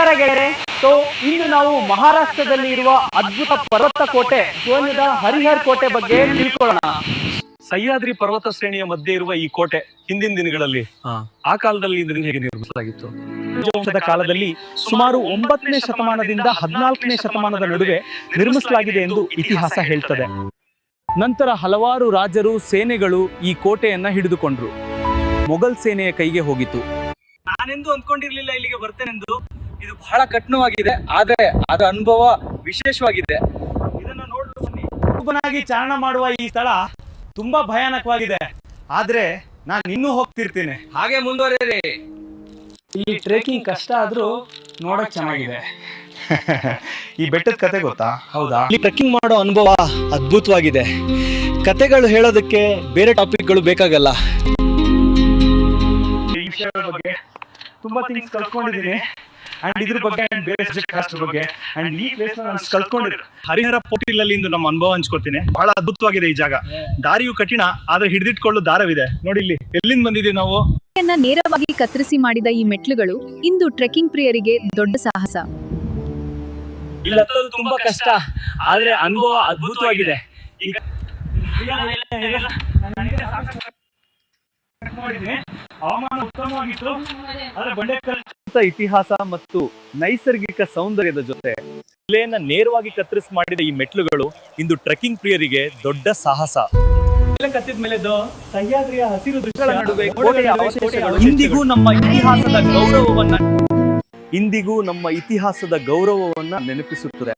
ನಮಸ್ಕಾರ ಗೆಳೆಯರೆ. ಇಂದು ನಾವು ಮಹಾರಾಷ್ಟ್ರದಲ್ಲಿ ಇರುವ ಅದ್ಭುತ ಪರ್ವತ ಕೋಟೆ ಸೋನ್ಯದ ಹರಿಹರ್ ಕೋಟೆ ಬಗ್ಗೆ ತಿಳ್ಕೊಳ್ಳೋಣ. ಸಹ್ಯಾದ್ರಿ ಪರ್ವತ ಶ್ರೇಣಿಯ ಮಧ್ಯೆ ಇರುವ ಈ ಕೋಟೆ ಹಿಂದಿನ ದಿನಗಳಲ್ಲಿ ಆ ಕಾಲದಲ್ಲಿ ಇದನ್ನು ಹೇಗೆ ನಿರ್ಮಿಸಲಾಗಿತ್ತು? ರಾಜವಂಶದ ಕಾಲದಲ್ಲಿ ಸುಮಾರು 9ನೇ ಶತಮಾನದಿಂದ 14ನೇ ಶತಮಾನದ ನಡುವೆ ನಿರ್ಮಿಸಲಾಗಿದೆ ಎಂದು ಇತಿಹಾಸ ಹೇಳ್ತದೆ. ನಂತರ ಹಲವಾರು ರಾಜರು ಸೇನೆಗಳು ಈ ಕೋಟೆಯನ್ನ ಹಿಡಿದುಕೊಂಡ್ರು. ಮೊಘಲ್ ಸೇನೆಯ ಕೈಗೆ ಹೋಗಿತು. ನಾನೆಂದು ಅಂದ್ಕೊಂಡಿರ್ಲಿಲ್ಲ ಇಲ್ಲಿಗೆ ಬರ್ತೇನೆಂದು. ಇದು ಬಹಳ ಕಠಿಣವಾಗಿದೆ, ಆದ್ರೆ ಅದರ ಅನುಭವ ವಿಶೇಷವಾಗಿದೆ. ಇದನ್ನ ನೋಡಲು ಚಾರಣ ಮಾಡುವ ಈ ಸ್ಥಳ ತುಂಬಾ ಭಯಾನಕವಾಗಿದೆ, ಆದ್ರೆ ನಾನು ಇನ್ನೂ ಹೋಗ್ತಿರ್ತೀನಿ. ಹಾಗೆ ಮುಂದುವರೆಯಿರಿ. ಇಲ್ಲಿ ಟ್ರೆಕಿಂಗ್ ಕಷ್ಟ ಆದ್ರೂ ನೋಡಕ್ ಚೆನ್ನಾಗಿದೆ. ಈ ಬೆಟ್ಟದ ಕತೆ ಗೊತ್ತಾ? ಹೌದಾ? ಇಲ್ಲಿ ಟ್ರೆಕ್ಕಿಂಗ್ ಮಾಡೋ ಅನುಭವ ಅದ್ಭುತವಾಗಿದೆ. ಕತೆಗಳು ಹೇಳೋದಕ್ಕೆ ಬೇರೆ ಟಾಪಿಕ್ಗಳು ಬೇಕಾಗಲ್ಲ. ಈ ವಿಷಯದ ಬಗ್ಗೆ ತುಂಬಾ ಥಿಂಗ್ಸ್ ಕಲ್ತ್ಕೊಂಡಿದ್ದೀನಿ. ಅಂಡ್ ಇದ್ರ ಬಗ್ಗೆ ಬೇರೆ ಸಬ್ಜೆಕ್ಟ್ ಬಗ್ಗೆ ಅಂಡ್ ಈ ಪ್ಲೇಸ್ ನಾನು ಕಲ್ತ್ಕೊಂಡಿದ್ದೀನಿ. ಹರಿಹರ ಪೋಟಿಲಲ್ಲಿ ಇಂದು ನಮ್ಮ ಅನುಭವ ಹಂಚ್ಕೊತೀನಿ. ಬಹಳ ಅದ್ಭುತವಾಗಿದೆ ಈ ಜಾಗ. ದಾರಿಯು ಕಠಿಣ, ಆದ್ರೆ ಹಿಡಿದಿಟ್ಕೊಳ್ಳೋ ದಾರವಿದೆ. ನೋಡಿ ಇಲ್ಲಿ ಎಲ್ಲಿಂದ ಬಂದಿದ್ದೀವಿ ನಾವು. ನೇರವಾಗಿ ಕತ್ತರಿಸಿ ಮಾಡಿದ ಈ ಮೆಟ್ಲುಗಳು ಇಂದು ಟ್ರೆಕ್ಕಿಂಗ್ ಪ್ರಿಯರಿಗೆ ದೊಡ್ಡ ಸಾಹಸ. ಇಲ್ಲಿ ಹತ್ತೋದು ತುಂಬಾ ಕಷ್ಟ, ಆದ್ರೆ ಅನುಭವ ಅದ್ಭುತವಾಗಿದೆ. ಈಗ ಹವಾಮಾನ ಉತ್ತಮವಾಗಿತ್ತು, ಆದ್ರೆ ಬಂಡೆಕಲ್ಲು ಇತಿಹಾಸ ಮತ್ತು ನೈಸರ್ಗಿಕ ಸೌಂದರ್ಯದ ಜೊತೆ ಶಿಲೆಯನ್ನ ನೇರವಾಗಿ ಕತ್ತರಿಸಿ ಮಾಡಿದ ಈ ಮೆಟ್ಲುಗಳು ಇಂದು ಟ್ರೆಕ್ಕಿಂಗ್ ಪ್ರಿಯರಿಗೆ ದೊಡ್ಡ ಸಾಹಸ. ಕತ್ತಿದ ಮೇಲೆ ಸಹ್ಯಾದ್ರಿಯ ಹಸಿರು ದೃಶ್ಯಗಳ ನಡುವೆ ಇಂದಿಗೂ ನಮ್ಮ ಇತಿಹಾಸದ ಗೌರವವನ್ನ ನೆನಪಿಸುತ್ತದೆ.